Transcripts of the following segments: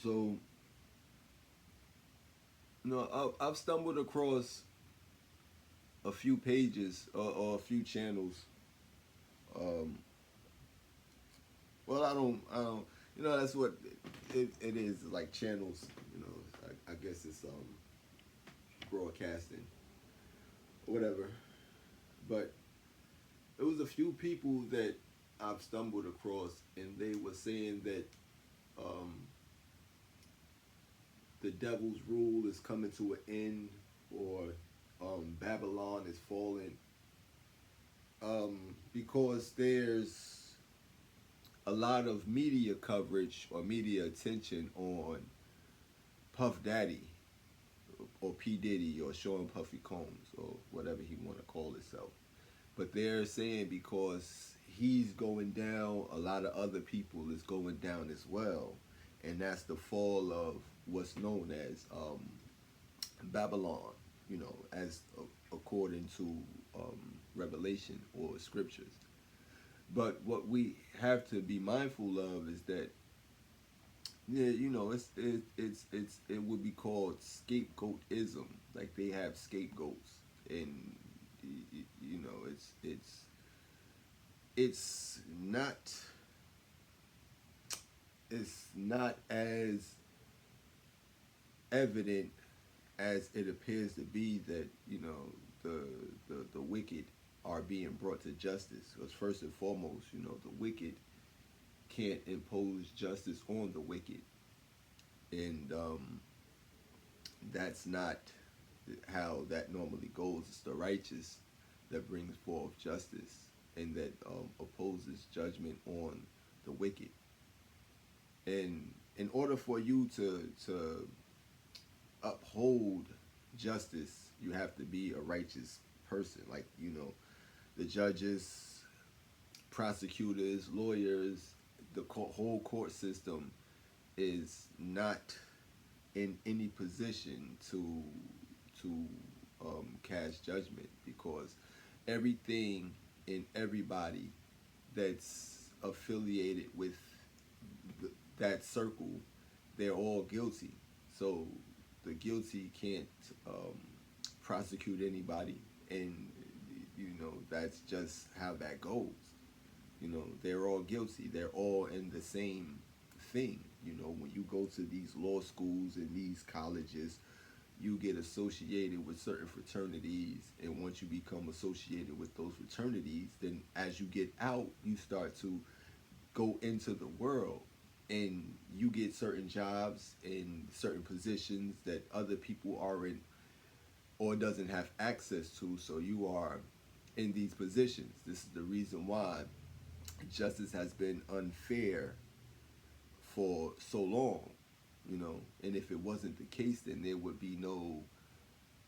So, I've stumbled across a few pages or a few channels. Um, well, I don't. That's what it is, like channels. I guess it's broadcasting, whatever. But it was a few people that I've stumbled across, and they were saying that um, the devil's rule is coming to an end, or Babylon is falling, because there's a lot of media coverage or media attention on Puff Daddy or P Diddy or Sean Puffy Combs or whatever he want to call himself. But they're saying because he's going down, a lot of other people is going down as well, and that's the fall of what's known as Babylon. As according to Revelation or scriptures. But what we have to be mindful of is that, yeah, it would be called scapegoatism. Like they have scapegoats, and it's not as evident as it appears to be that the wicked are being brought to justice. Because first and foremost, the wicked can't impose justice on the wicked, and that's not how that normally goes. It's the righteous that brings forth justice and that opposes judgment on the wicked. And in order for you to uphold justice, you have to be a righteous person. Like, the judges, prosecutors, lawyers, the whole court system is not in any position to cast judgment, because everything and everybody that's affiliated with that circle, they're all guilty. So the guilty can't prosecute anybody, and that's just how that goes. They're all guilty. They're all in the same thing. When you go to these law schools and these colleges, you get associated with certain fraternities, and once you become associated with those fraternities, then as you get out, you start to go into the world, and you get certain jobs and certain positions that other people aren't or doesn't have access to. So you are in these positions. This is the reason why justice has been unfair for so long. And if it wasn't the case, then there would be no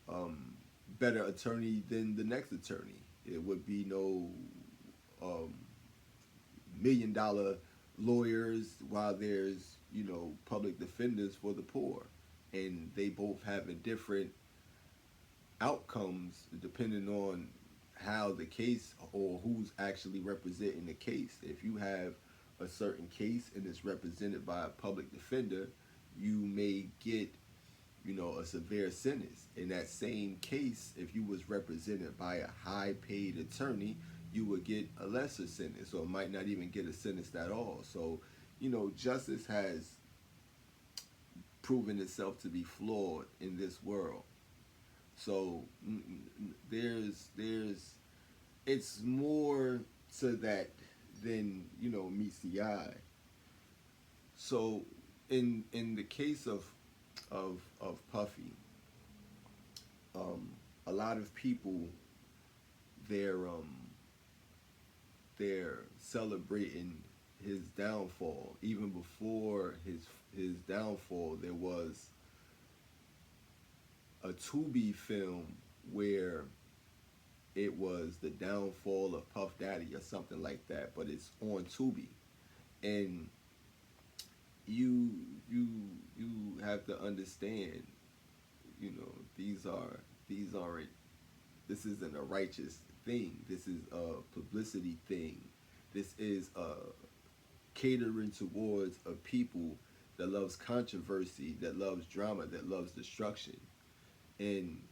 um, better attorney than the next attorney. It would be no um, $1 million lawyers, while there's public defenders for the poor, and they both have a different outcomes depending on how the case or who's actually representing the case. If you have a certain case and it's represented by a public defender, you may get a severe sentence. In that same case, if you was represented by a high paid attorney, you would get a lesser sentence, or might not even get a sentence at all. So justice has proven itself to be flawed in this world. So there's it's more to that than meets the eye. So in the case of Puffy, a lot of people, they're they're celebrating his downfall. Even before his downfall, there was a Tubi film where it was the downfall of Puff Daddy or something like that, but it's on Tubi, and you you you have to understand, these aren't this isn't a righteous thing. This is a publicity thing. This is a catering towards a people that loves controversy, that loves drama, that loves destruction. And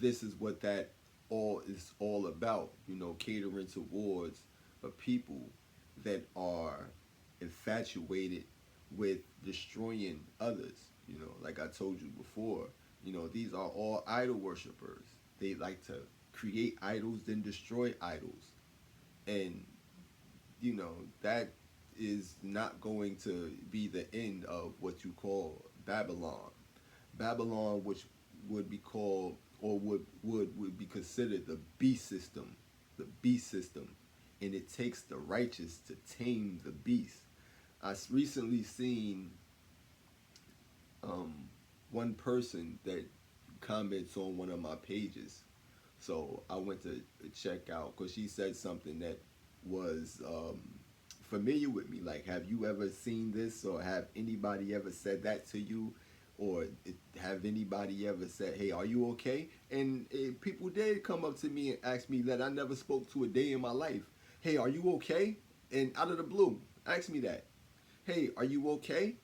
this is what that all is all about, catering towards a people that are infatuated with destroying others. Like I told you before, these are all idol worshippers. They like to create idols, then destroy idols. And, that is not going to be the end of what you call Babylon. Babylon, which would be called, or would be considered the beast system, the beast system, and it takes the righteous to tame the beast. I recently seen um, one person that comments on one of my pages, so I went to check out because she said something that was familiar with me. Like, have you ever seen this, or have anybody ever said that to you? Or have anybody ever said, "Hey, are you okay?" And people did come up to me and ask me that I never spoke to a day in my life. "Hey, are you okay?" And out of the blue, ask me that. "Hey, are you okay?"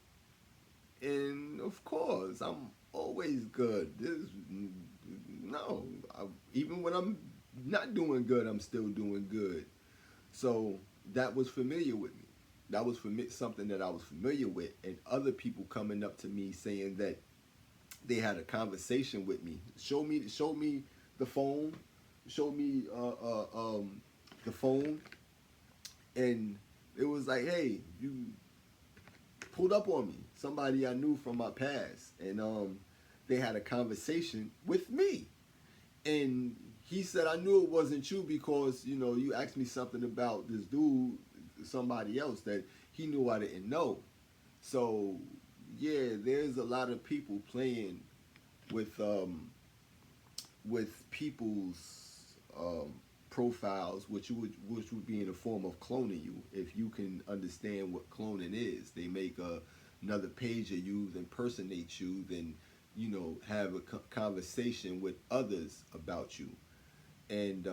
And of course, I'm always good. No, even when I'm not doing good, I'm still doing good. So that was familiar with me. That was something that I was familiar with, and other people coming up to me saying that they had a conversation with me. Show me the phone. Show me the phone, and it was like, "Hey, you pulled up on me." Somebody I knew from my past, and they had a conversation with me, and he said, "I knew it wasn't you because you asked me something about this dude, somebody else that he knew I didn't know." So yeah, there's a lot of people playing with people's profiles, which would be in a form of cloning you. If you can understand what cloning is, they make another page of you, then impersonate you, then have a conversation with others about you. And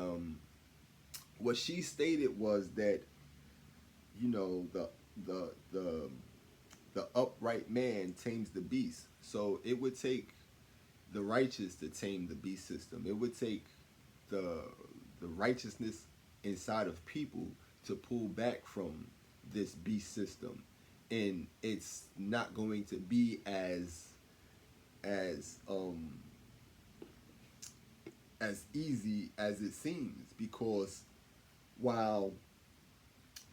what she stated was that the the the the upright man tames the beast. So it would take the righteous to tame the beast system. It would take the the righteousness inside of people to pull back from this beast system, and it's not going to be as as easy as it seems, because while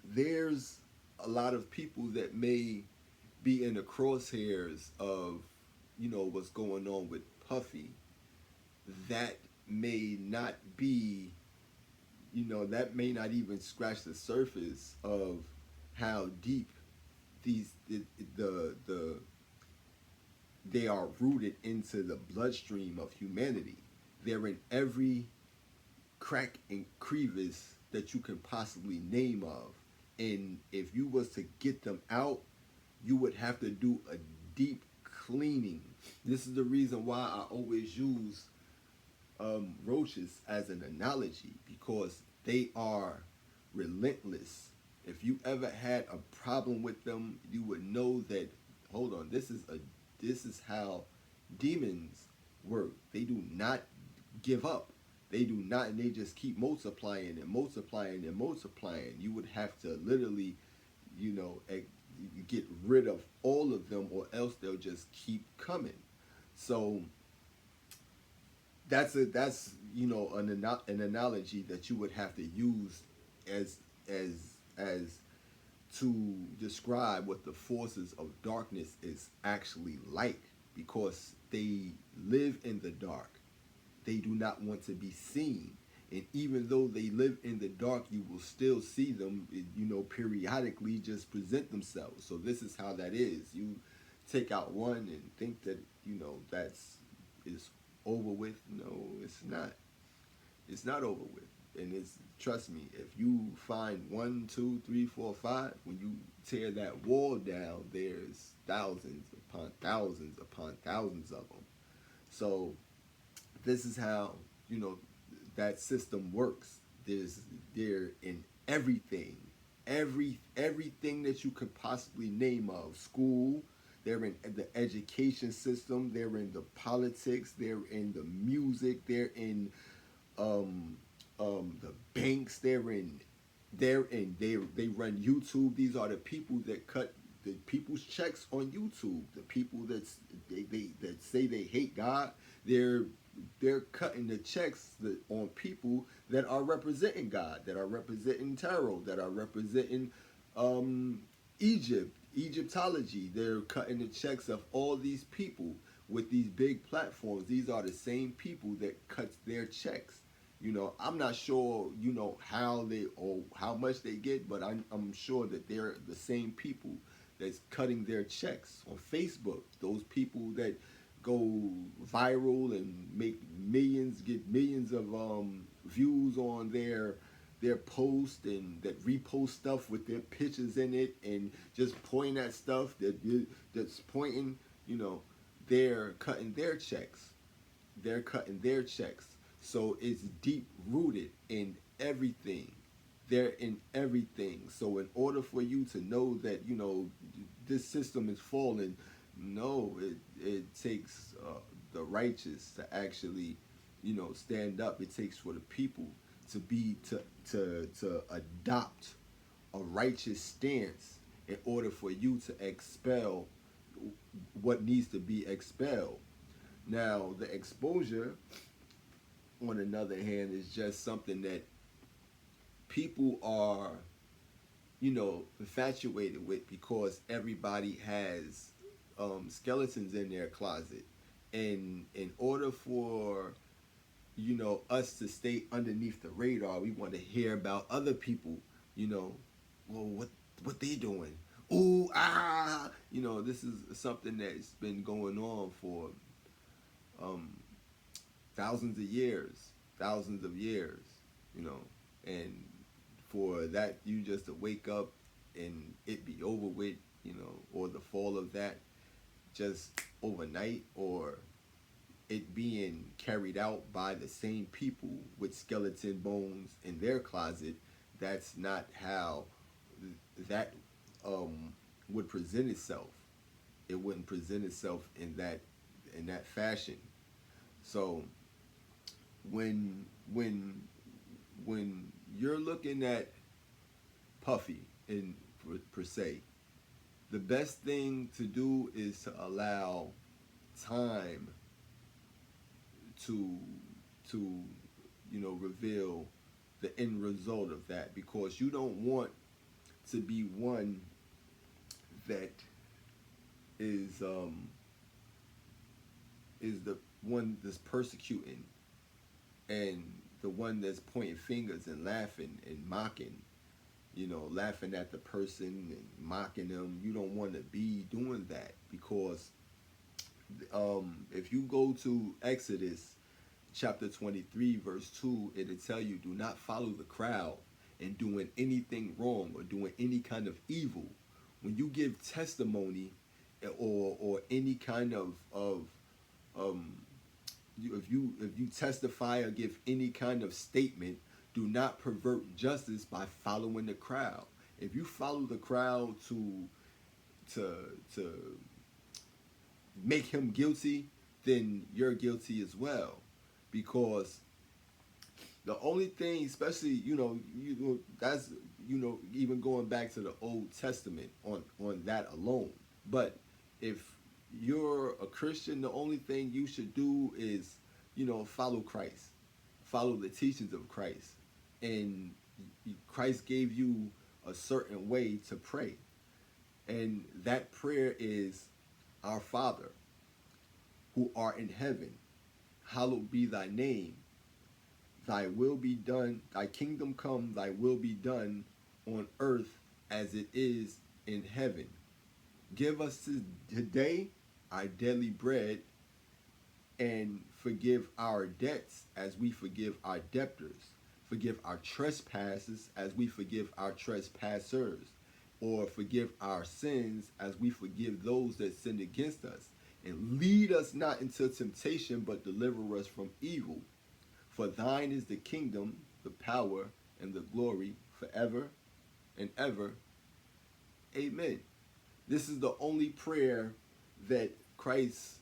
there's a lot of people that may be in the crosshairs of what's going on with Puffy, that may not be that may not even scratch the surface of how deep these the they are rooted into the bloodstream of humanity. They're in every crack and crevice that you can possibly name of. And if you was to get them out, you would have to do a deep cleaning. This is the reason why I always use roaches as an analogy, because they are relentless. If you ever had a problem with them, you would know that, hold on, this is how demons work. They do not give up. They do not, and they just keep multiplying and multiplying and multiplying. You would have to literally, get rid of all of them, or else they'll just keep coming. So an analogy that you would have to use as as to describe what the forces of darkness is actually like, because they live in the dark. They do not want to be seen. And even though they live in the dark, you will still see them, periodically just present themselves. So this is how that is. You take out one and think that, that's is over with. No, it's not. It's not over with. And it's, trust me, if you find one, two, three, four, five, when you tear that wall down, there's thousands upon thousands of them. So this is how that system works. They're in everything, everything that you could possibly name of: school, They're in the education system. They're in the politics. They're in the music. They're in um, the banks. They run YouTube. These are the people that cut the people's checks on YouTube. The people that say they hate God. They're they're cutting the checks on people that are representing God, that are representing tarot, that are representing um, Egyptology. They're cutting the checks of all these people with these big platforms. These are the same people that cuts their checks. I'm not sure, how they or how much they get, but I'm sure that they're the same people that's cutting their checks on Facebook. Those people that go viral and make millions, get millions of views on their post, and that repost stuff with their pictures in it, and just point at stuff that's pointing. They're cutting their checks. They're cutting their checks. So it's deep rooted in everything. They're in everything. So in order for you to know that this system is falling, no, it takes the righteous to actually stand up. It takes for the people to adopt a righteous stance in order for you to expel what needs to be expelled. Now, the exposure, on another hand, is just something that people are, infatuated with, because everybody has skeletons in their closet. And in order for, us to stay underneath the radar, we want to hear about other people, well, what they doing? Ooh, ah, this is something that's been going on for um, thousands of years, and for that you just to wake up and it be over with, or the fall of that just overnight, or it being carried out by the same people with skeleton bones in their closet. That's not how that would present itself. It wouldn't present itself in that fashion. So when when you're looking at Puffy in per se, the best thing to do is to allow time to to reveal the end result of that, because you don't want to be one that is the one that's persecuting, and the one that's pointing fingers and laughing and mocking, laughing at the person and mocking them. You don't want to be doing that, because if you go to Exodus chapter 23, verse 2, it'll tell you, do not follow the crowd in doing anything wrong or doing any kind of evil. When you give testimony, or any kind of um, if you testify or give any kind of statement, do not pervert justice by following the crowd. If you follow the crowd to make him guilty, then you're guilty as well, because the only thing, especially that's even going back to the Old Testament on that alone. But if you're a Christian, the only thing you should do is follow Christ, follow the teachings of Christ, and Christ gave you a certain way to pray, and that prayer is, Our Father, who art in heaven, hallowed be thy name. Thy will be done, thy kingdom come, thy will be done on earth as it is in heaven. Give us today our daily bread, and forgive our debts as we forgive our debtors. Forgive our trespasses as we forgive our trespassers. Or forgive our sins as we forgive those that sin against us. And lead us not into temptation, but deliver us from evil. For thine is the kingdom, the power, and the glory forever and ever. Amen. This is the only prayer that Christ,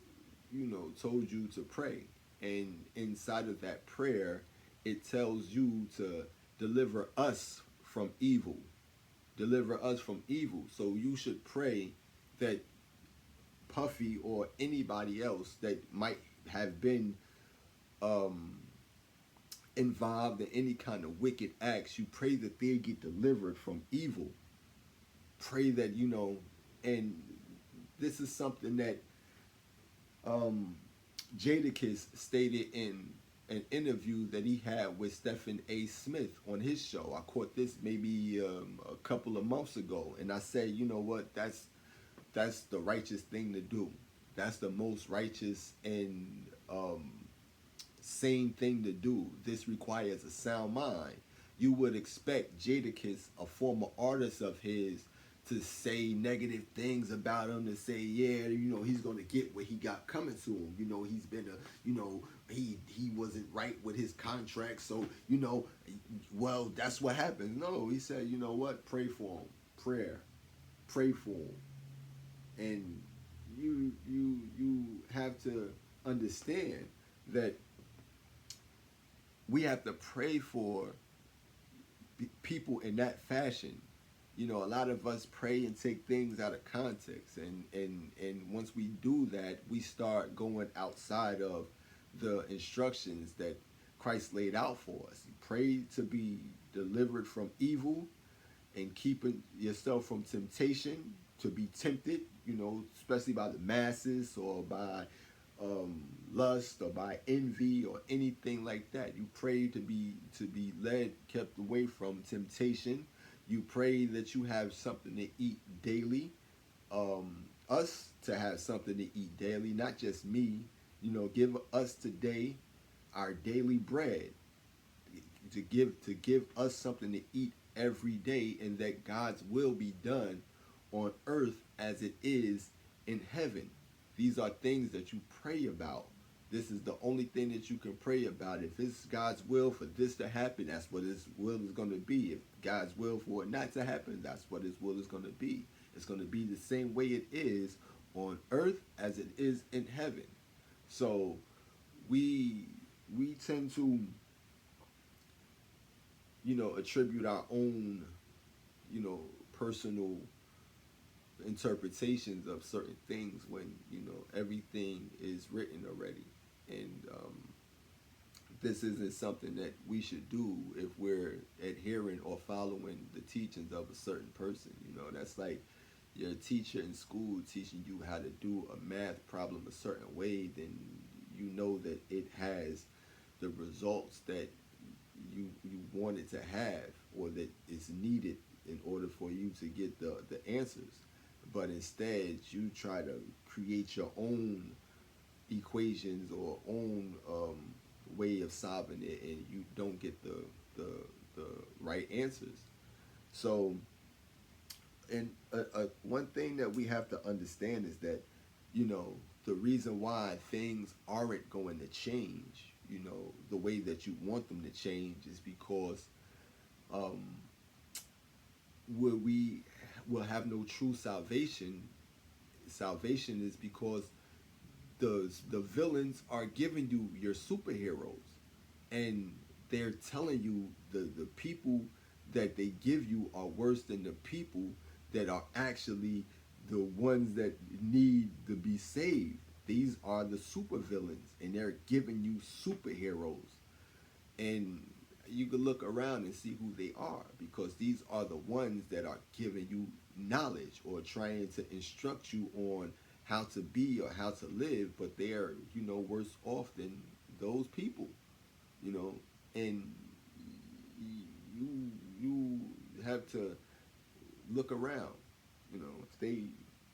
told you to pray. And inside of that prayer, it tells you to deliver us from evil. Deliver us from evil. So you should pray that Puffy or anybody else that might have been um, involved in any kind of wicked acts, you pray that they get delivered from evil. Pray that, and this is something that um, Jadakiss stated in an interview that he had with Stephen A. Smith on his show. I caught this maybe a couple of months ago, and I said, you know what, that's the righteous thing to do. That's the most righteous and sane thing to do. This requires a sound mind. You would expect Jadakiss, a former artist of his, to say negative things about him, to say, yeah, he's gonna get what he got coming to him. He's been he wasn't right with his contract, so well, that's what happens. No, he said, you know what, pray for him, pray for him, and you have to understand that we have to pray for people in that fashion. A lot of us pray and take things out of context, and once we do that, we start going outside of the instructions that Christ laid out for us. Pray to be delivered from evil and keeping yourself from temptation, to be tempted, especially by the masses or by lust or by envy or anything like that. You pray to be led, kept away from temptation. You pray that you have something to eat daily. Us to have something to eat daily, not just me. Give us today our daily bread. To give us something to eat every day, and that God's will be done on earth as it is in heaven. These are things that you pray about. This is the only thing that you can pray about. If it's God's will for this to happen, that's what His will is going to be. If God's will for it not to happen, that's what His will is going to be. It's going to be the same way it is on earth as it is in heaven. So we tend to attribute our own personal interpretations of certain things when everything is written already, and this isn't something that we should do if we're adhering or following the teachings of a certain person. That's like your teacher in school teaching you how to do a math problem a certain way, then that it has the results that you want it to have, or that is needed in order for you to get the answers. But instead, you try to create your own equations or own way of solving it, and you don't get the right answers. So, and one thing that we have to understand is that the reason why things aren't going to change, the way that you want them to change, is because um, we will have no true salvation. Salvation is because the villains are giving you your superheroes, and they're telling you the people that they give you are worse than the people that are actually the ones that need to be saved. These are the supervillains, and they're giving you superheroes. And you can look around and see who they are, because these are the ones that are giving you knowledge or trying to instruct you on how to be or how to live, but they're worse off than those people, and you have to look around. If they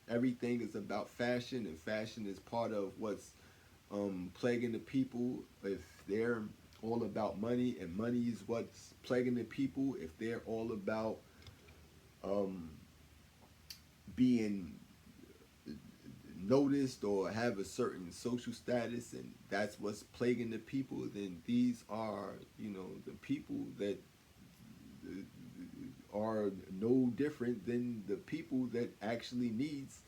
everything is about fashion, and fashion is part of what's plaguing the people. If they're all about money, and money is what's plaguing the people, if they're all about um, being noticed or have a certain social status, and that's what's plaguing the people, then these are the people that are no different than the people that actually needs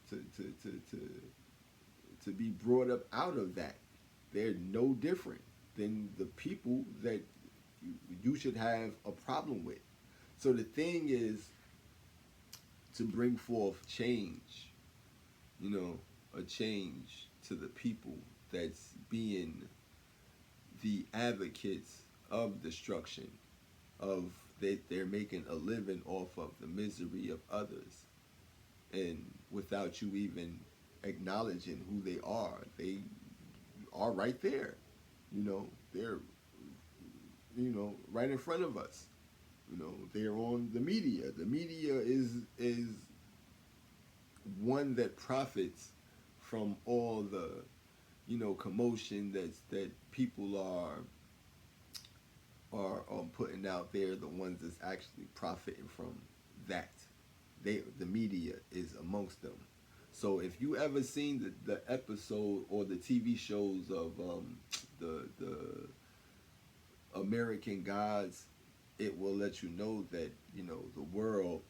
to be brought up out of that. They're no different than the people that you should have a problem with. So the thing is to bring forth change, you know, a change to the people that's being the advocates of destruction, of they're making a living off of the misery of others, and without you even acknowledging who they are right there. You know, they're right in front of us. You know, they're on the media. The media is one that profits from all the commotion that people are putting out there. The ones that's actually profiting from that, the media is amongst them. So if you ever seen the episode or the TV shows of the American Gods, it will let you know that the world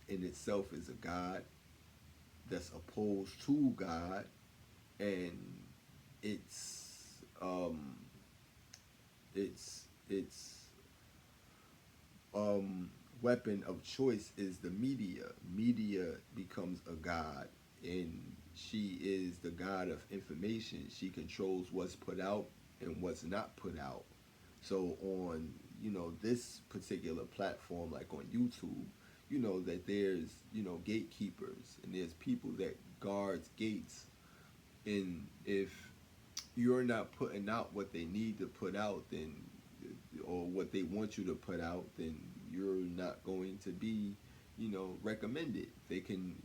in itself is a god that's opposed to God, and its its weapon of choice is the media. Media becomes a god, and she is the god of information. She controls what's put out and what's not put out. So on this particular platform, like on YouTube, that there's gatekeepers, and there's people that guards gates, and if you're not putting out what they need to put out, then or what they want you to put out, then you're not going to be recommended. They can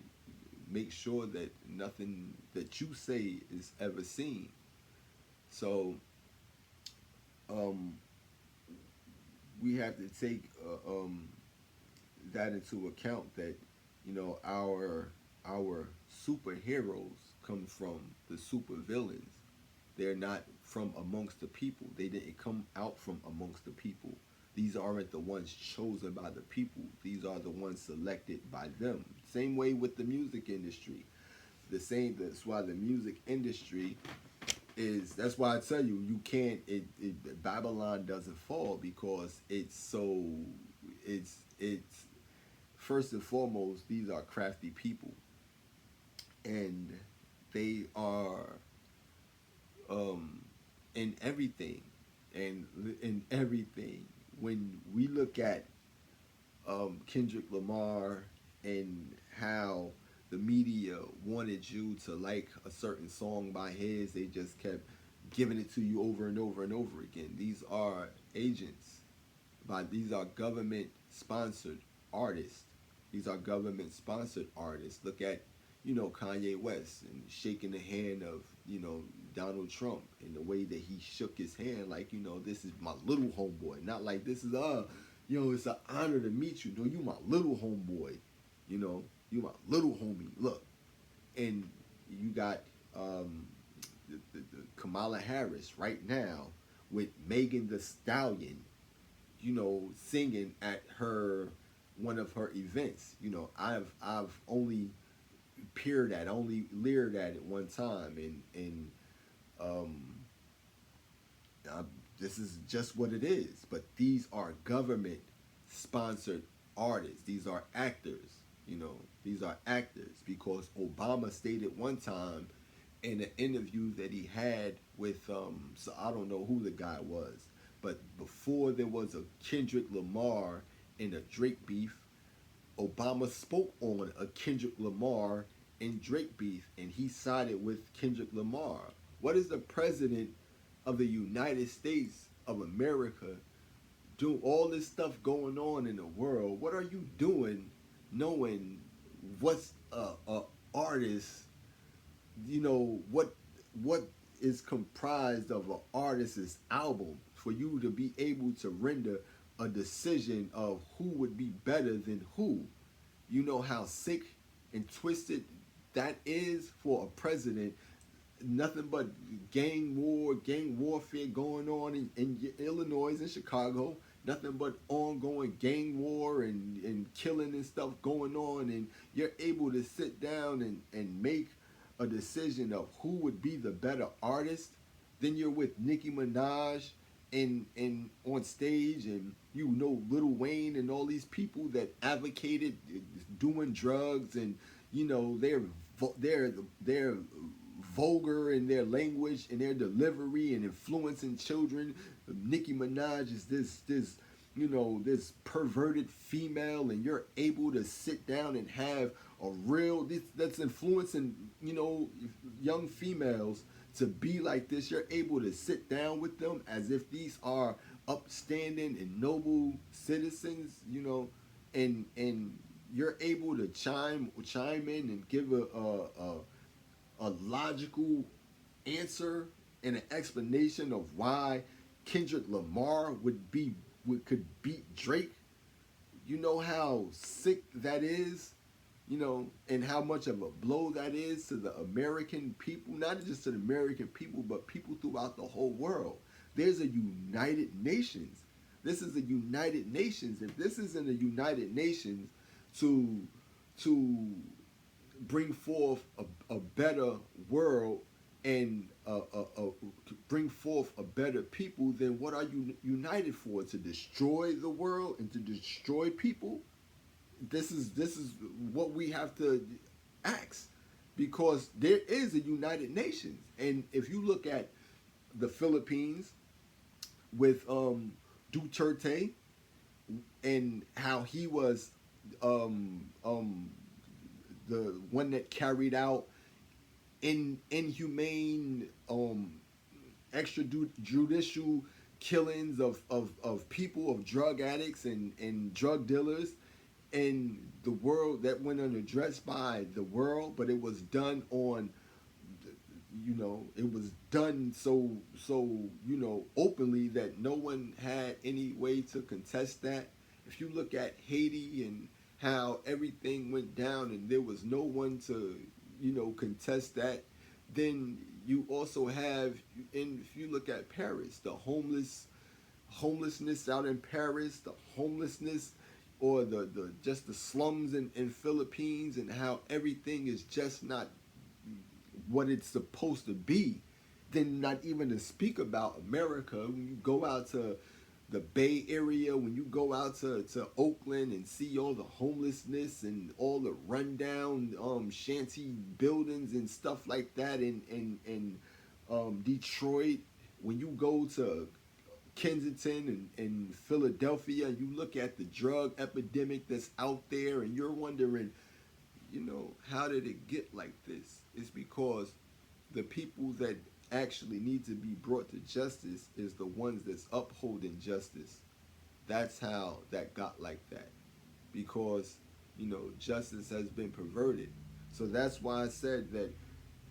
make sure that nothing that you say is ever seen. So we have to take that into account, that our superheroes come from the supervillains. They're not from amongst the people. They didn't come out from amongst the people. These aren't the ones chosen by the people. These are the ones selected by them. Same way with the music industry. That's why the music industry that's why I tell you, you can't, Babylon doesn't fall, because it's first and foremost, these are crafty people, and they are in everything, and in everything. When we look at Kendrick Lamar, and how the media wanted you to like a certain song by his, they just kept giving it to you over and over and over again. These are agents, these are government sponsored artists. These are government sponsored artists. Look at Kanye West, and shaking the hand of Donald Trump, and the way that he shook his hand, like this is my little homeboy, not like this is it's an honor to meet you. No, you my little homeboy, you my little homie. Look, and you got the Kamala Harris right now with Megan Thee Stallion, singing at one of her events. I've only only leered at it one time, and this is just what it is. But these are government sponsored artists. These are actors. These are actors, because Obama stated one time in an interview that he had with so I don't know who the guy was, but before there was a Kendrick Lamar and a Drake beef, Obama spoke on a Kendrick Lamar and Drake beef, and he sided with Kendrick Lamar. What is the president of the United States of America doing all this stuff going on in the world? What are you doing knowing what's a artist, what is comprised of an artist's album, for you to be able to render a decision of who would be better than who? You know how sick and twisted that is for a president. Nothing but gang warfare going on in Illinois and Chicago. nothing but ongoing gang war and killing and stuff going on, and you're able to sit down and make a decision of who would be the better artist. Then you're with Nicki Minaj and on stage, and you know Lil Wayne and all these people that advocated doing drugs, and you know they're vulgar in their language and their delivery and influencing children. Nicki Minaj is this this perverted female, and you're able to sit down and have a real that's influencing young females to be like this. You're able to sit down with them as if these are upstanding and noble citizens, and you're able to chime in and give a logical answer and an explanation of why Kendrick Lamar could beat Drake. You know how sick that is, and how much of a blow that is to the American people, not just to the American people, but people throughout the whole world. There's a United Nations. This is a United Nations. If this isn't a United Nations to bring forth a better world and bring forth a better people, then what are you united for? To destroy the world and to destroy people? This is what we have to ask, because there is a United Nations. And if you look at the Philippines with Duterte and how he was the one that carried out inhumane extrajudicial killings of people, of drug addicts and drug dealers, and the world that went unaddressed by the world, but it was done on, it was done so openly that no one had any way to contest that. If you look at Haiti and how everything went down and there was no one to contest that, then you also have, and if you look at Paris, the homelessness out in Paris, the homelessness, or the just the slums in Philippines, and how everything is just not what it's supposed to be. Then not even to speak about America. When you go out to the Bay Area, when you go out to Oakland and see all the homelessness and all the rundown shanty buildings and stuff like that in Detroit, when you go to Kensington and Philadelphia, and you look at the drug epidemic that's out there, and you're wondering, how did it get like this? It's because the people that actually need to be brought to justice is the ones that's upholding justice. That's how that got like that, because justice has been perverted. So that's why I said that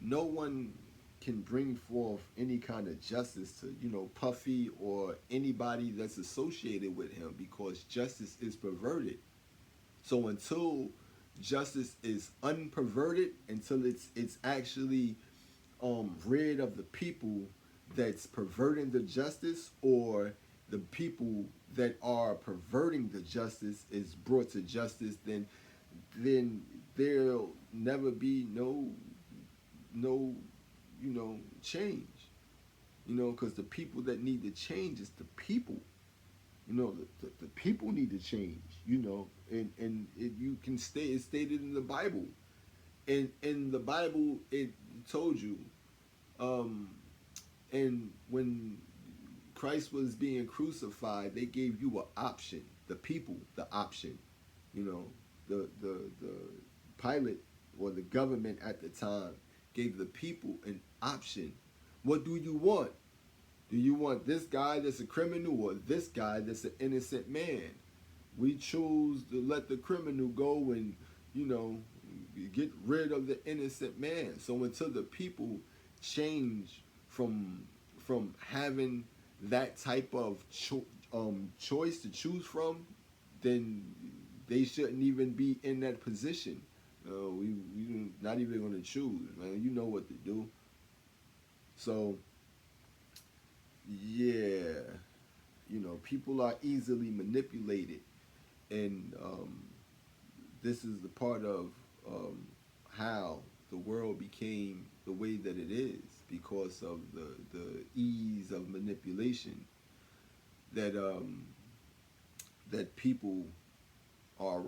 no one can bring forth any kind of justice to Puffy or anybody that's associated with him, because justice is perverted. So until justice is unperverted, until it's actually rid of the people that's perverting the justice, or the people that are perverting the justice is brought to justice, then there'll never be no change. Because the people that need to change is the people. The people need to change. And you can it's stated in the Bible. In the Bible, it told you, and when Christ was being crucified, they gave you an option. The people, the option. The Pilate, or the government at the time, gave the people an option. What do you want? Do you want this guy that's a criminal, or this guy that's an innocent man? We choose to let the criminal go and, get rid of the innocent man. So until the people change from having that type of choice to choose from, then they shouldn't even be in that position. We not even going to choose, man. You know what to do. So, yeah, people are easily manipulated, and this is the part of how the world became the way that it is because of the ease of manipulation that that people are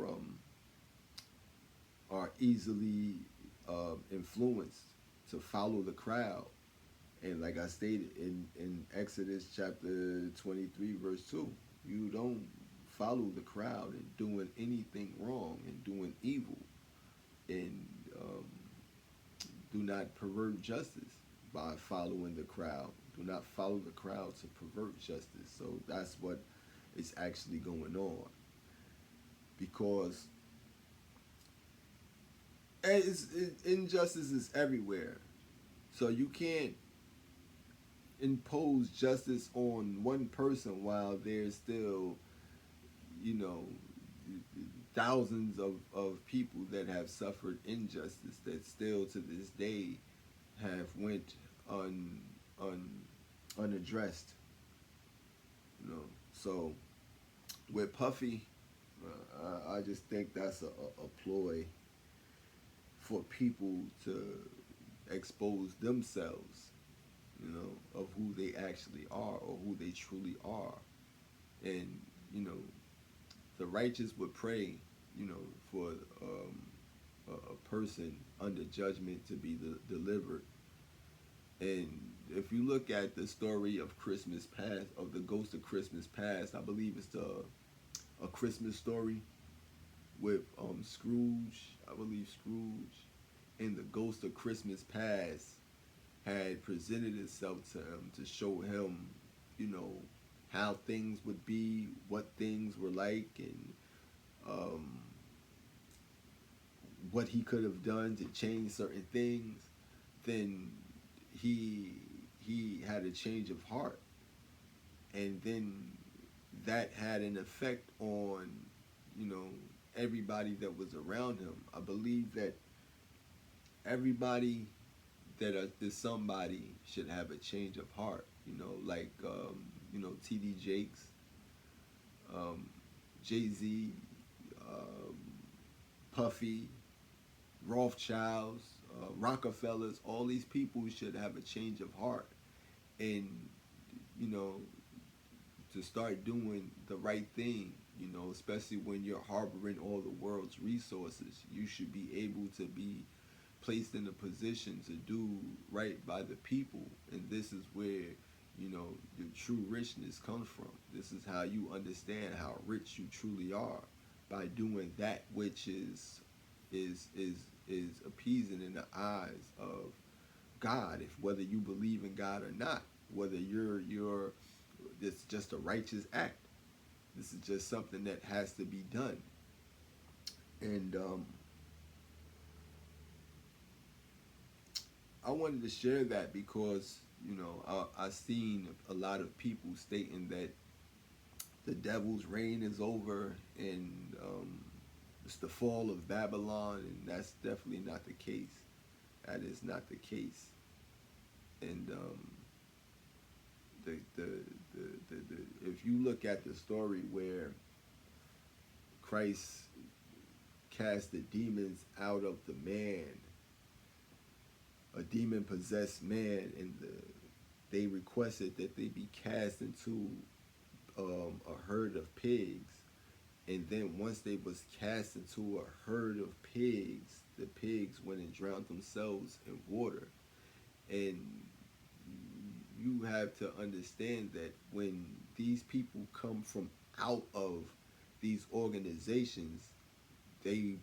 easily influenced to follow the crowd. And like I stated in Exodus chapter 23, verse 2, you don't follow the crowd in doing anything wrong and doing evil, and do not pervert justice by following the crowd. Do not follow the crowd to pervert justice. So that's what is actually going on, because injustice is everywhere. So you can't impose justice on one person while there's still, you know, thousands of people that have suffered injustice that still to this day have went un, unaddressed. So with Puffy, I just think that's a ploy for people to expose themselves, of who they actually are or who they truly are. And, the righteous would pray, for a person under judgment to be delivered. And if you look at the story of Christmas Past, of the Ghost of Christmas Past, I believe it's a Christmas story with Scrooge. I believe Scrooge and the Ghost of Christmas Past had presented itself to him to show him, how things would be, what things were like, and what he could have done to change certain things. Then he had a change of heart, and then that had an effect on, everybody that was around him. I believe that everybody that is somebody should have a change of heart. Like T.D. Jakes, Jay-Z, Puffy, Rothschilds, Rockefellers. All these people should have a change of heart, and to start doing the right thing. Especially when you're harboring all the world's resources, you should be able to be placed in a position to do right by the people. And this is where, the true richness comes from. This is how you understand how rich you truly are, by doing that which is appeasing in the eyes of God. If whether you believe in God or not, whether you're it's just a righteous act. This is just something that has to be done. And I wanted to share that because, I've seen a lot of people stating that the devil's reign is over, and it's the fall of Babylon, and that's definitely not the case. That is not the case. And if you look at the story where Christ cast the demons out of the man, a demon-possessed man, and they requested that they be cast into a herd of pigs. And then once they was cast into a herd of pigs, the pigs went and drowned themselves in water. And you have to understand that when these people come from out of these organizations, these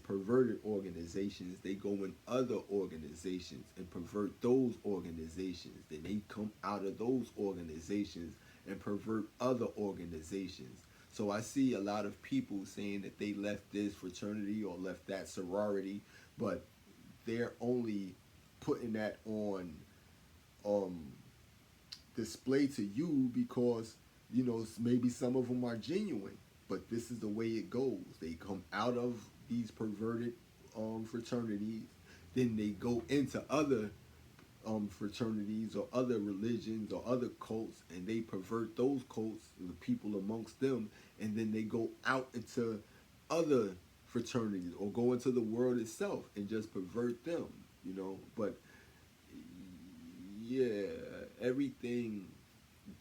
perverted organizations, they go in other organizations and pervert those organizations. Then they come out of those organizations and pervert other organizations. So I see a lot of people saying that they left this fraternity or left that sorority, but they're only putting that on display to you because, maybe some of them are genuine. But this is the way it goes. They come out of these perverted fraternities, then they go into other fraternities or other religions or other cults, and they pervert those cults, the people amongst them, and then they go out into other fraternities or go into the world itself and just pervert them, you know. But yeah, everything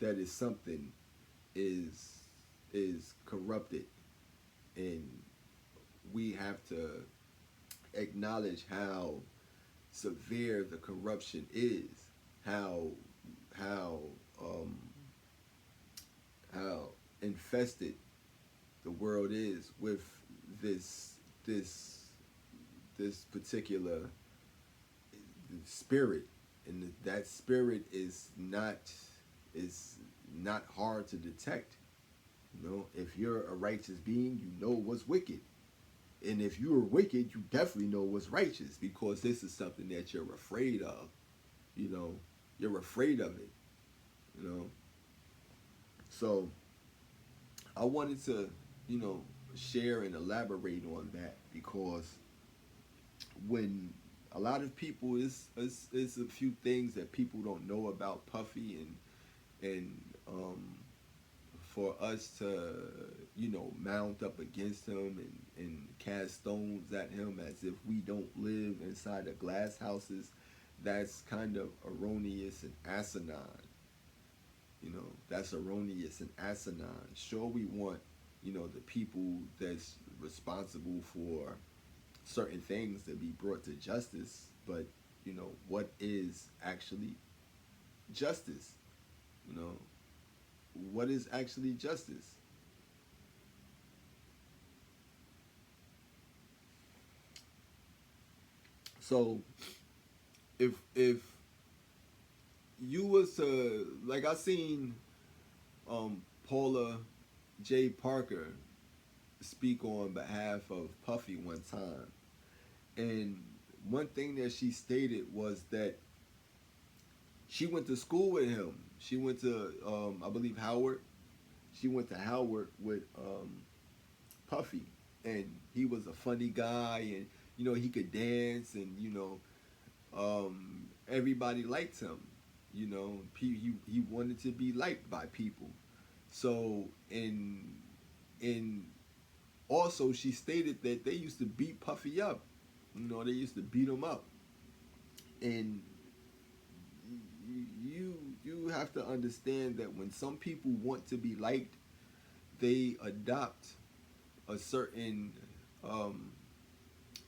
that is something is corrupted, and we have to acknowledge how severe the corruption is, how how um, how infested the world is with this this this particular spirit, and that spirit is not hard to detect. You know, if you're a righteous being, you know what's wicked. And if you're wicked, you definitely know what's righteous, because this is something that you're afraid of. You know, you're afraid of it. You know, so I wanted to, you know, share and elaborate on that, because when a lot of people is a few things that people don't know about Puffy, and for us to, you know, mount up against him and cast stones at him as if we don't live inside of glass houses, that's kind of erroneous and asinine. You know, that's erroneous and asinine. Sure, we want, you know, the people that's responsible for certain things to be brought to justice, but, you know, what is actually justice? You know, what is actually justice? So if you was to, like, I seen Paula J. Parker speak on behalf of Puffy one time, and one thing that she stated was that she went to school with him. She went to I believe Howard. She went to Howard with Puffy, and he was a funny guy, and you know he could dance, and you know everybody liked him. You know, he wanted to be liked by people. So and also she stated that they used to beat Puffy up. You know, they used to beat him up, and you have to understand that when some people want to be liked, they adopt a certain um,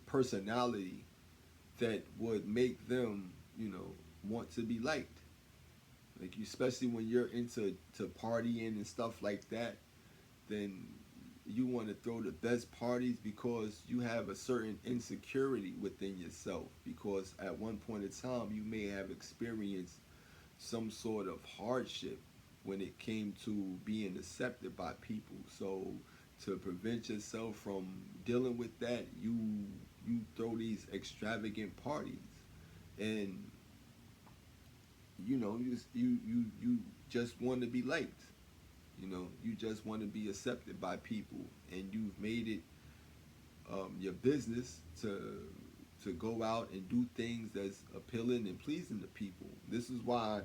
personality that would make them, you know, want to be liked. Like, especially when you're into partying and stuff like that, then you want to throw the best parties because you have a certain insecurity within yourself. Because at one point in time, you may have experienced some sort of hardship when it came to being accepted by people. So to prevent yourself from dealing with that, you throw these extravagant parties, and you know you just want to be liked. You know, you just want to be accepted by people, and you've made it your business to go out and do things that's appealing and pleasing to people. This is why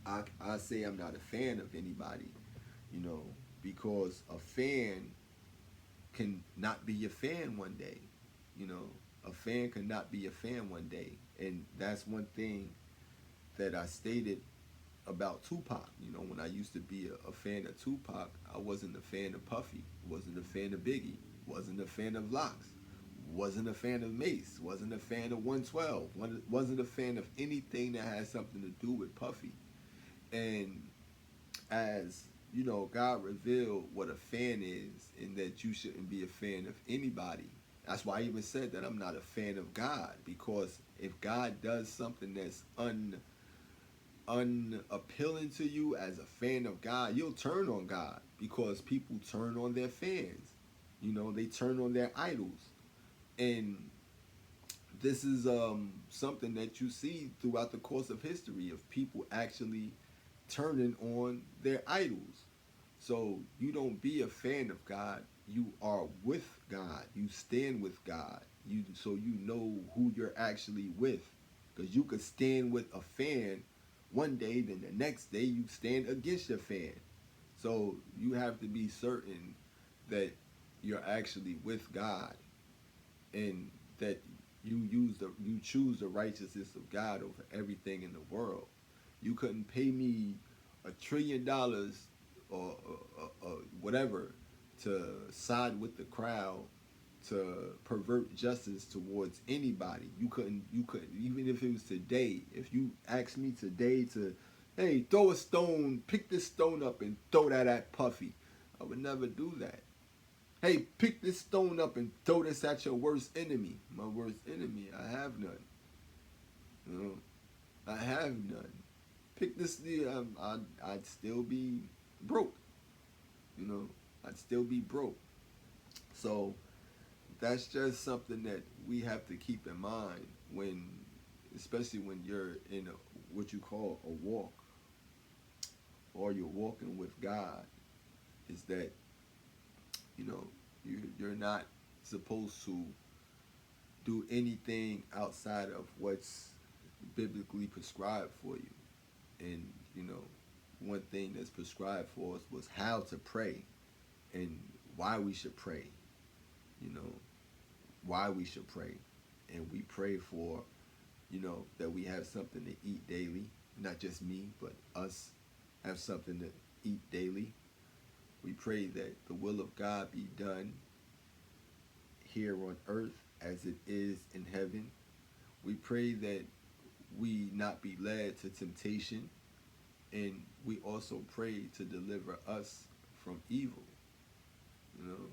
I say I'm not a fan of anybody, you know, because a fan can not be a fan one day. You know, a fan cannot be a fan one day, and that's one thing that I stated about Tupac. You know, when I used to be a fan of Tupac, I wasn't a fan of Puffy, wasn't a fan of Biggie, wasn't a fan of Locks, wasn't a fan of Mace, wasn't a fan of 112, wasn't a fan of anything that had something to do with Puffy. And as you know, God revealed what a fan is, and that you shouldn't be a fan of anybody. That's why I even said that I'm not a fan of God, because if God does something that's unappealing to you as a fan of God, you'll turn on God, because people turn on their fans. You know, they turn on their idols, and this is something that you see throughout the course of history of people actually turning on their idols. So you don't be a fan of God. You are with God. You stand with God. You so you know who you're actually with. Because you could stand with a fan one day, then the next day you stand against your fan. So you have to be certain that you're actually with God, and that you choose the righteousness of God over everything in the world. You couldn't pay me $1 trillion or whatever to side with the crowd to pervert justice towards anybody. You couldn't even if it was today. If you asked me today to, hey, throw a stone, pick this stone up and throw that at Puffy, I would never do that. Hey, pick this stone up and throw this at your worst enemy. My worst enemy, I have none. You know, I have none. Pick this, I'd still be broke. You know, I'd still be broke. So that's just something that we have to keep in mind when, especially when you're in what you call a walk, or you're walking with God, is that, you know, you're not supposed to do anything outside of what's biblically prescribed for you. And, you know, one thing that's prescribed for us was how to pray and why we should pray, you know, why we should pray. And we pray for, you know, that we have something to eat daily. Not just me, but us have something to eat daily. We pray that the will of God be done here on earth as it is in heaven. We pray that we not be led to temptation, and we also pray to deliver us from evil. You know,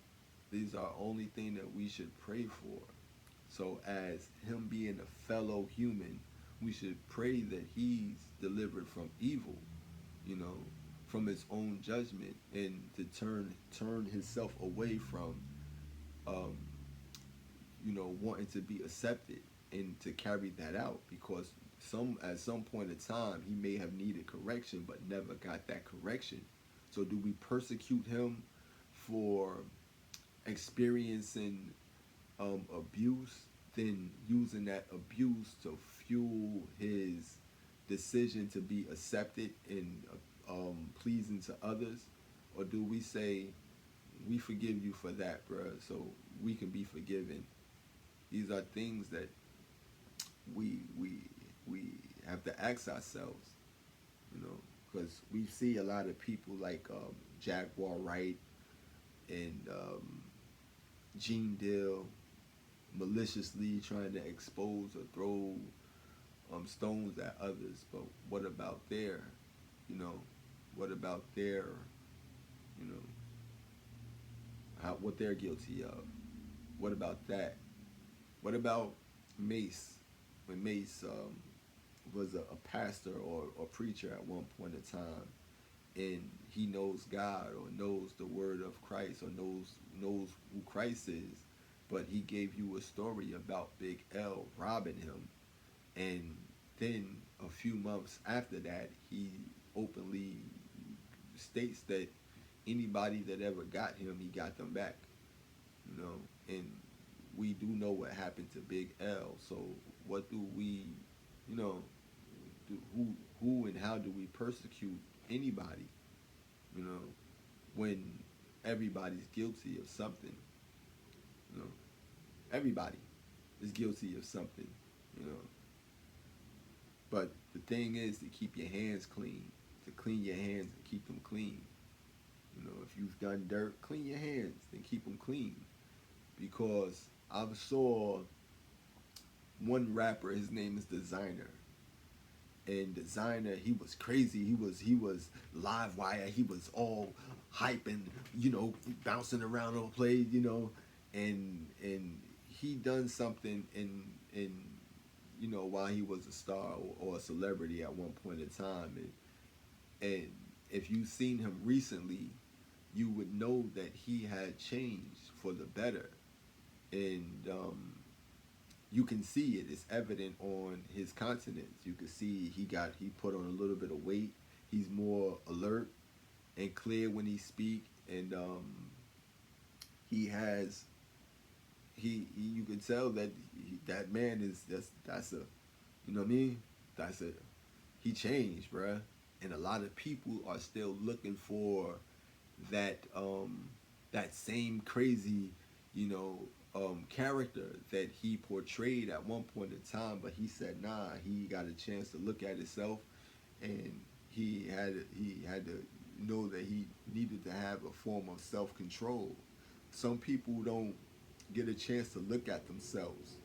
these are only thing that we should pray for. So as him being a fellow human, we should pray that he's delivered from evil, you know, from his own judgment, and to turn himself away from um, you know, wanting to be accepted, and to carry that out, because at some point in time he may have needed correction but never got that correction. So do we persecute him for experiencing abuse, then using that abuse to fuel his decision to be accepted and pleasing to others? Or do we say, we forgive you for that, bruh, so we can be forgiven? These are things that we have to ask ourselves, you know, because we see a lot of people like Jaguar Wright and Gene Deal maliciously trying to expose or throw stones at others. But what about their, you know, what about their, you know, what they're guilty of? What about that? What about Mace? When Mace was a pastor or preacher at one point in time, and he knows God or knows the word of Christ or knows who Christ is, but he gave you a story about Big L robbing him, and then a few months after that, he openly states that anybody that ever got him, he got them back. You know, and we do know what happened to Big L. So what do we, you know, who and how do we persecute anybody? You know, when everybody's guilty of something. You know, everybody is guilty of something. You know, but the thing is to keep your hands clean, to clean your hands and keep them clean. You know, if you've done dirt, clean your hands and keep them clean. Because I saw one rapper, his name is Designer. And Designer, he was crazy. He was live wire. He was all hyping, you know, bouncing around on play, you know, and he done something in you know, while he was a star or a celebrity at one point in time, and if you've seen him recently, you would know that he had changed for the better. And you can see it. It's evident on his countenance. You can see he put on a little bit of weight. He's more alert and clear when he speak, and he has you can tell that that man is that's a, You know what I mean? That's it. He changed, bruh. And a lot of people are still looking for that that same crazy, you know, character that he portrayed at one point in time. But he said, nah, he got a chance to look at himself, and he had to know that he needed to have a form of self control. Some people don't get a chance to look at themselves,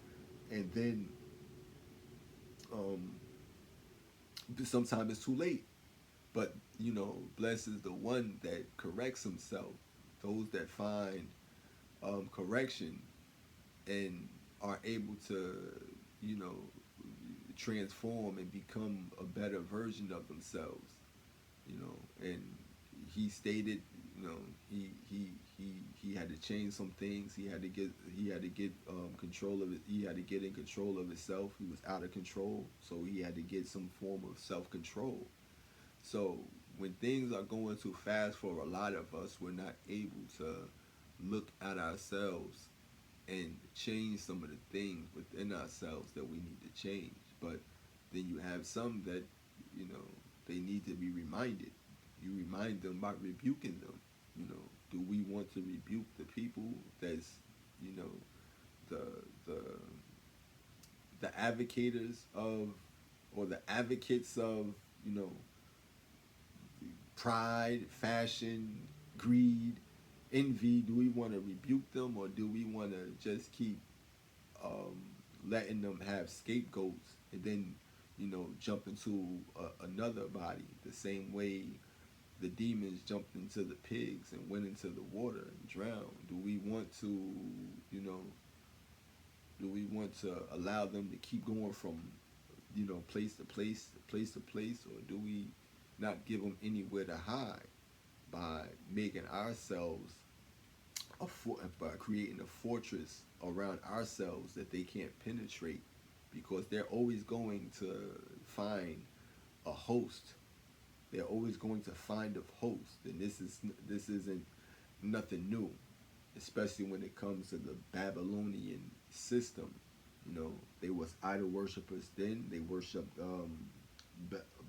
and then um, sometimes it's too late. But you know, blessed is the one that corrects himself. Those that find correction and are able to, you know, transform and become a better version of themselves. You know, and he stated, you know, he had to change some things. He had to get control of it. He had to get in control of himself. He was out of control, so he had to get some form of self control. So when things are going too fast for a lot of us, we're not able to look at ourselves and change some of the things within ourselves that we need to change. But then you have some that, you know, they need to be reminded. You remind them by rebuking them. You know, do we want to rebuke the people that's, you know, the the the advocators of, or the advocates of, you know, pride, fashion, greed, envy? Do we want to rebuke them, or do we want to just keep um, letting them have scapegoats, and then, you know, jump into another body the same way the demons jumped into the pigs and went into the water and drowned? Do we want to, you know, do we want to allow them to keep going from, you know, place to place, place to place, or do we not give them anywhere to hide by making ourselves by creating a fortress around ourselves that they can't penetrate, because they're always going to find a host. They're always going to find a host, and this isn't nothing new, especially when it comes to the Babylonian system. You know, they was idol worshippers then. They worshipped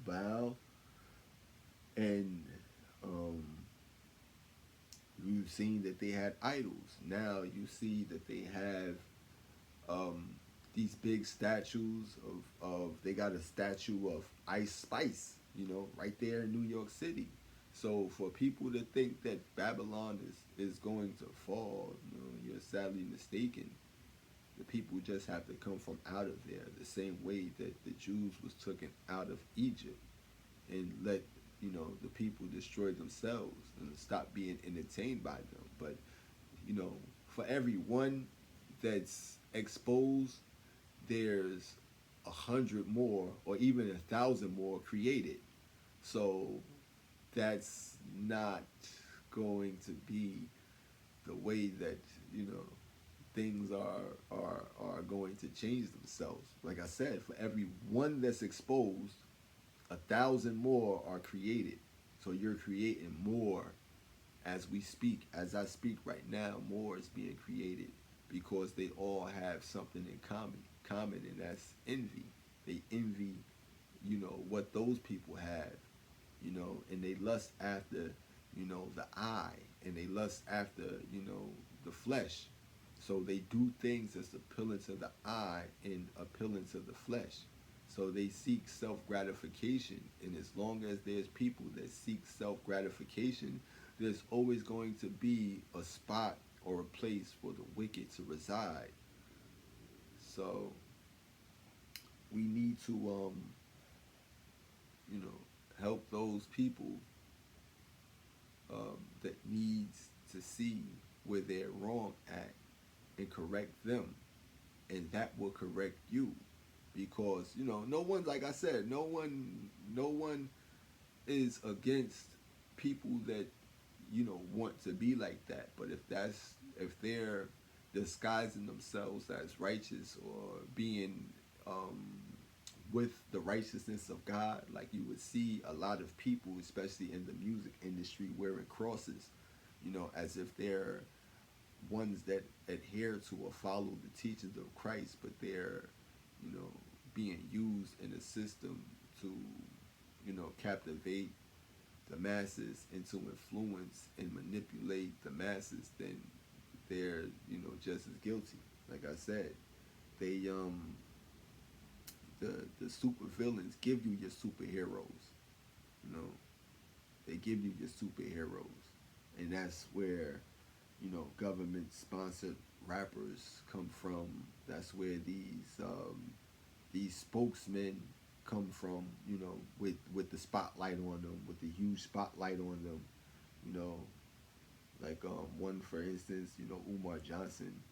Baal, and um, you've seen that they had idols. Now you see that they have um, these big statues of they got a statue of Ice Spice, you know, right there in New York City. So for people to think that Babylon is going to fall, you know, you're sadly mistaken. The people just have to come from out of there, the same way that the Jews was taken out of Egypt, and let, you know, the people destroy themselves and stop being entertained by them. But, you know, for every one that's exposed, there's 100 more, or even 1,000 more created. So that's not going to be the way that, you know, things are going to change themselves. Like I said, for every one that's exposed, 1,000 more are created. So you're creating more as we speak. As I speak right now, more is being created, because they all have something in common, and that's envy. They envy, you know, what those people have, you know, and they lust after, you know, the eye, and they lust after, you know, the flesh. So they do things that's appealing to the eye and appealing to the flesh. So they seek self gratification, and as long as there's people that seek self gratification, there's always going to be a spot or a place for the wicked to reside. So we need to, you know, help those people that needs to see where they're wrong at, and correct them, and that will correct you. Because, you know, no one, like I said, no one is against people that, you know, want to be like that. But if they're disguising themselves as righteous, or being um, with the righteousness of God, like you would see a lot of people, especially in the music industry, wearing crosses, you know, as if they're ones that adhere to or follow the teachings of Christ, but they're, you know, being used in a system to, captivate the masses and to influence and manipulate the masses, then they're, just as guilty. Like I said, they the super villains give you your superheroes. You know, they give you your superheroes, and that's where, government sponsored rappers come from. That's where these spokesmen come from. With the spotlight on them, with the huge spotlight on them. You know, like one for instance, Umar Johnson.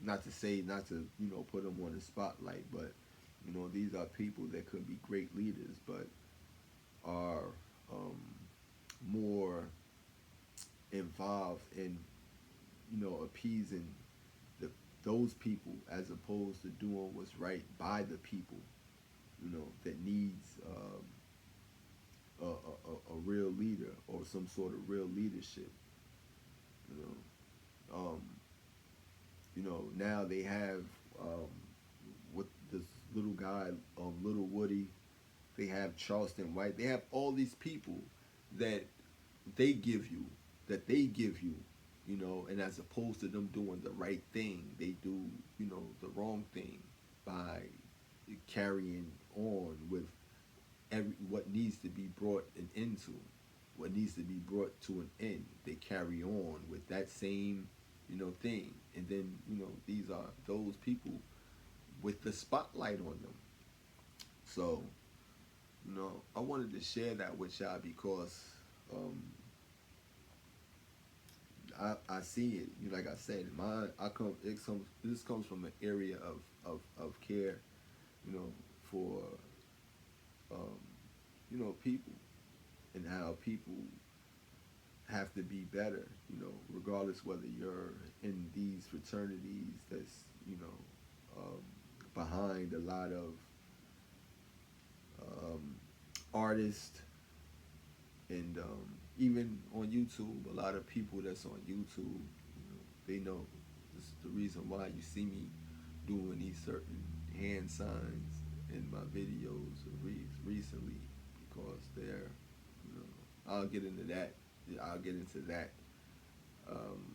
Not to say, not to put them on the spotlight, but these are people that could be great leaders, but are more involved in appeasing the those people as opposed to doing what's right by the people. That needs a real leader or some sort of real leadership. You know, now they have with this little guy, Little Woody. They have Charleston White. They have all these people that they give you, and as opposed to them doing the right thing, they do, the wrong thing by carrying on with what needs to be brought an end to, what needs to be brought to an end. They carry on with that same, thing, and then these are those people with the spotlight on them. So I wanted to share that with y'all because I see it. Like I said, this comes from an area of care, for people, and how people have to be better, regardless whether you're in these fraternities that's, behind a lot of artists, and even on YouTube, a lot of people that's on YouTube, they know this is the reason why you see me doing these certain hand signs in my videos recently, because they're, I'll get into that. I'll get into that. Um,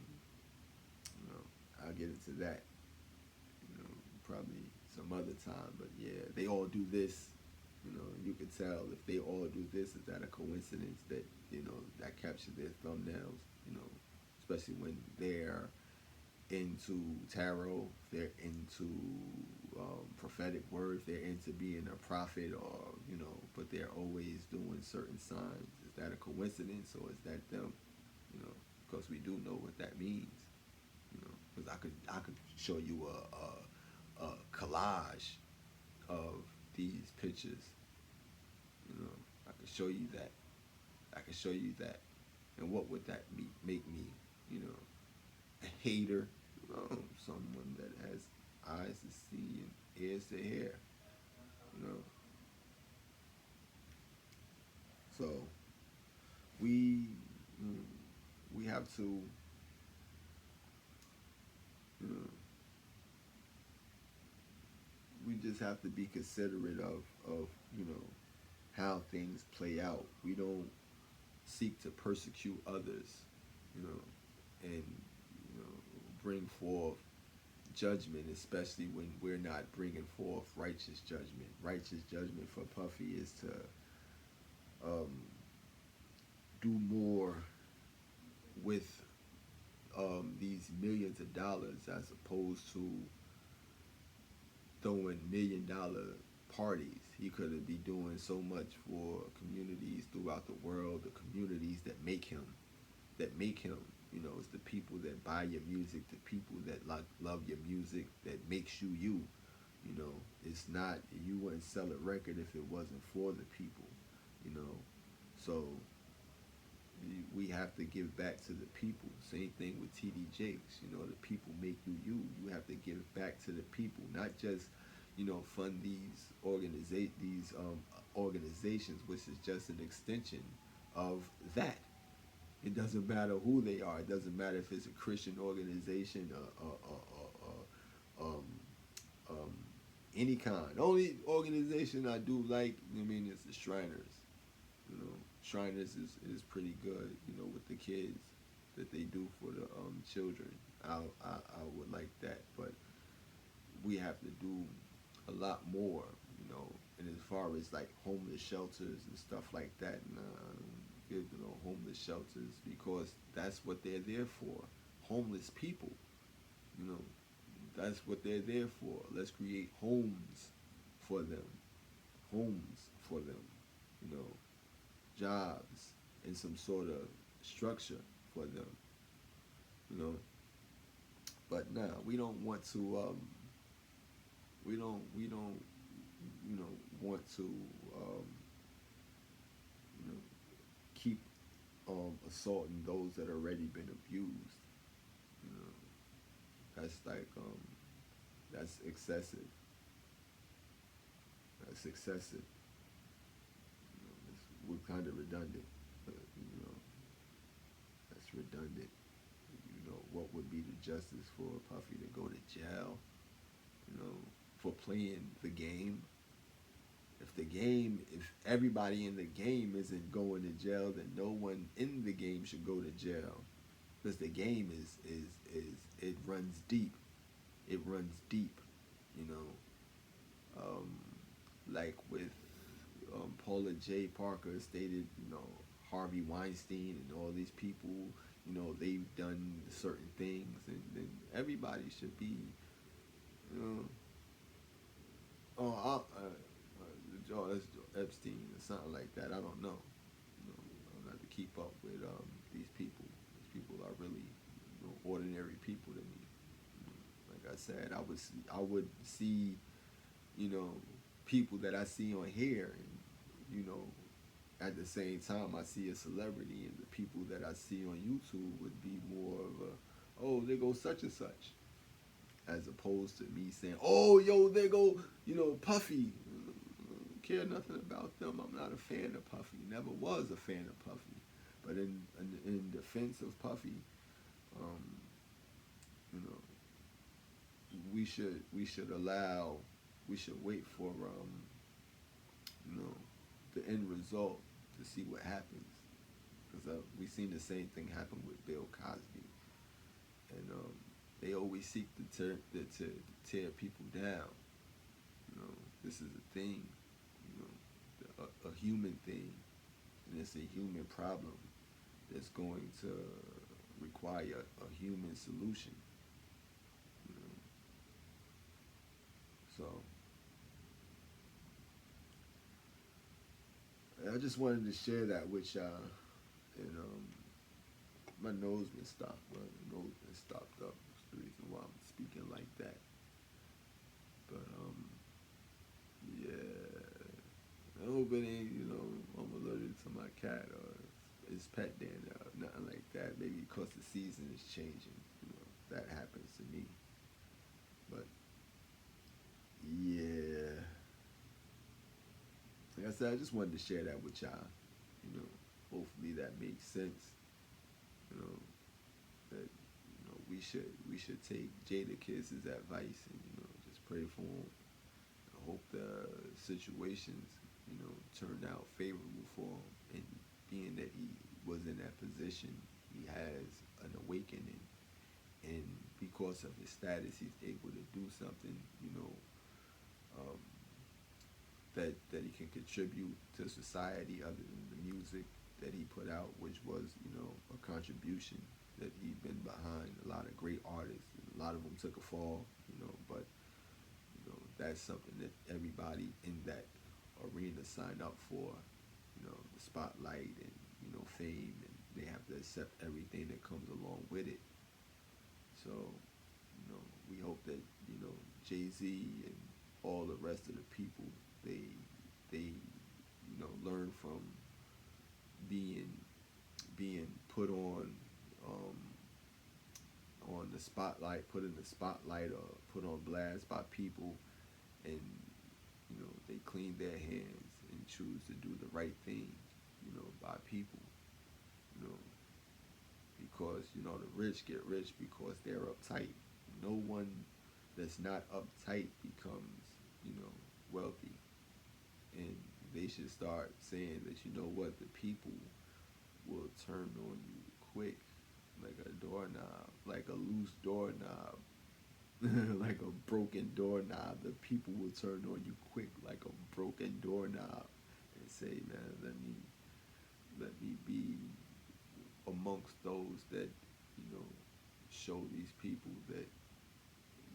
I'll get into that. Probably some other time. But yeah, they all do this. You could tell if they all do this, is that a coincidence that that captures their thumbnails? Especially when they're into tarot, they're into prophetic words, they're into being a prophet, or but they're always doing certain signs. Is that a coincidence, or is that them? Because we do know what that means. Because I could show you a collage of these pictures. I could show you that. I could show you that. And what would that make me? A hater, someone that has eyes to see and ears to hear. So we we have to, we just have to be considerate of how things play out. We don't seek to persecute others, and bring forth judgment, especially when we're not bringing forth righteous judgment. Righteous judgment for Puffy is to do more with these millions of dollars, as opposed to throwing $1 million parties. He could be doing so much for communities throughout the world, the communities that make him. It's the people that buy your music, the people that love your music, that makes you you. It's not, you wouldn't sell a record if it wasn't for the people. So we have to give back to the people. Same thing with TD Jakes. The people make you you. You have to give back to the people, not just fund these organizations, which is just an extension of that. It doesn't matter who they are. It doesn't matter if it's a Christian organization, um, any kind. Only organization I do like, I mean, is the Shriners. You know, Shriners is pretty good. You know, with the kids that they do for the children. I would like that, but we have to do a lot more. You know, and as far as like homeless shelters and stuff like that, nah, I don't give no homeless shelters because that's what they're there for. Homeless people. You know, that's what they're there for. Let's create homes for them. Homes for them. You know, jobs and some sort of structure for them. You know, but nah, we don't want to. We don't. You know, want to. Um, you know, keep assaulting those that already been abused. You know, that's like that's excessive. That's excessive. You know, we're kind of redundant, but you know, that's redundant. You know, what would be the justice for Puffy to go to jail? You know, for playing the game. If everybody in the game isn't going to jail, then no one in the game should go to jail, because the game is it runs deep. It runs deep. You know, like with Paula J. Parker stated, you know, Harvey Weinstein and all these people, you know, they've done certain things, and everybody should be, you know, oh, George Epstein or something like that. I don't know. You know, I don't have to keep up with these people. These people are really, you know, ordinary people to me. You know, like I said, I would see, you know, people that I see on here, and you know, at the same time I see a celebrity, and the people that I see on YouTube would be more of a, oh, there goes such and such, as opposed to me saying, oh, yo, there go, you know, Puffy. Care nothing about them. I'm not a fan of Puffy. Never was a fan of Puffy. But in defense of Puffy, um, you know, we should wait for you know, the end result to see what happens, because we seen the same thing happen with Bill Cosby, and they always seek to tear people down. You know, this is a thing. You know, a human thing, and it's a human problem that's going to require a human solution. You know? So I just wanted to share that with y'all. And my nose been stopped. Well, the nose been stopped up. That's the reason why I'm speaking like that. But yeah. I hope it ain't, you know, I'm allergic to my cat or his pet dander, nothing like that. Maybe because the season is changing. You know, that happens to me. But yeah, like I said, I just wanted to share that with y'all. You know, hopefully that makes sense. You know, that you know we should take Jada Kiss's advice and you know just pray for him. I hope the situations you know turned out favorable for him, and being that he was in that position, he has an awakening, and because of his status, he's able to do something. You know, um, that he can contribute to society other than the music that he put out, which was, you know, a contribution that he'd been behind a lot of great artists. A lot of them took a fall, you know, but you know that's something that everybody in that arena signed up for. You know, the spotlight and you know fame, and they have to accept everything that comes along with it. So, you know, we hope that you know Jay Z and all the rest of the people they you know learn from being being put um, on the spotlight, put in the spotlight, or put on blast by people, and you know they clean their hands and choose to do the right thing, you know, by people, you know, because you know the rich get rich because they're uptight. No one that's not uptight becomes wealthy, and they should start saying that what, the people will turn on you quick, like a doorknob, like a loose doorknob, like a broken doorknob. The people will turn on you quick, like a broken doorknob, and say, "Man, let me be amongst those that show these people that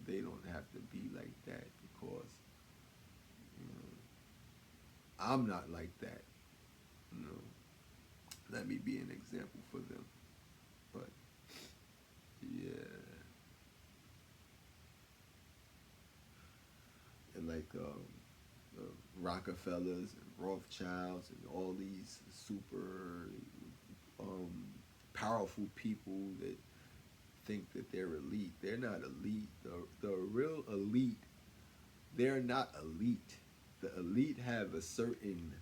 they don't have to be like that, because you know, I'm not like that. You know, let me be an example for them." But yeah, and like Rockefellers and Rothschilds and all these super um, powerful people that think that they're elite. They're not elite. The real elite, they're not elite. The elite have a certain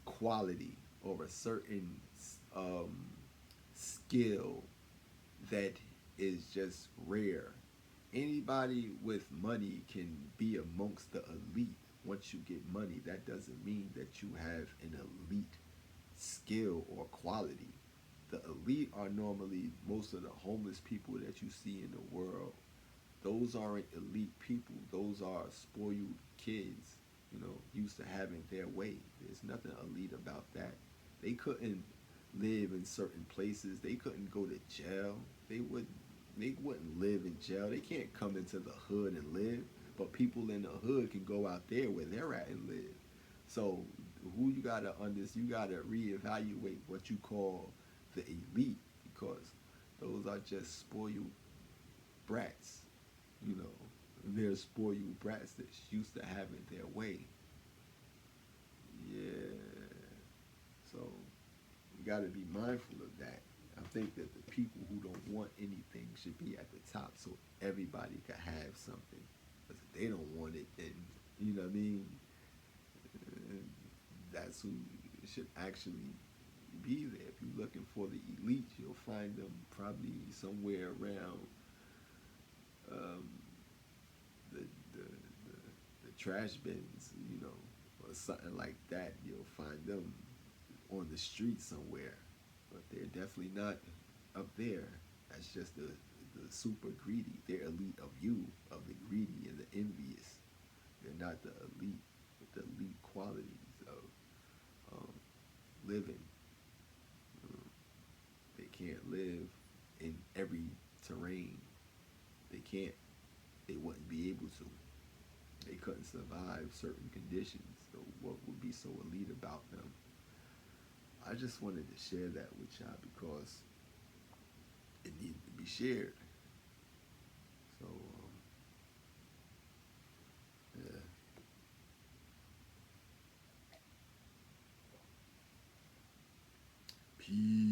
quality or a certain um, skill that is just rare. Anybody with money can be amongst the elite. Once you get money, that doesn't mean that you have an elite skill or quality. The elite are normally most of the homeless people that you see in the world. Those aren't elite people. Those are spoiled kids, used to having their way. There's nothing elite about that. They couldn't live in certain places. They couldn't go to jail. They wouldn't live in jail. They can't come into the hood and live. But people in the hood can go out there where they're at and live. So who you gotta you gotta reevaluate what you call the elite, because those are just spoiled brats. You know, they're spoiled brats that's used to having their way. Yeah. So you got to be mindful of that. I think that the people who don't want anything should be at the top, so everybody can have something. Because if they don't want it, then you know what I mean. uh, That's who should actually be there. If you're looking for the elite, you'll find them probably somewhere around um, the, the, the the trash bins, or something like that. You'll find them on the street somewhere, but they're definitely not up there. That's just the super greedy. They're elite of you, of the greedy and the envious. They're not the elite with the elite qualities of um, living. Um, they can't live in every terrain. They can't. They wouldn't be able to. They couldn't survive certain conditions. So what would be so elite about them? I just wanted to share that with y'all because it needed to be shared. So, yeah. Peace.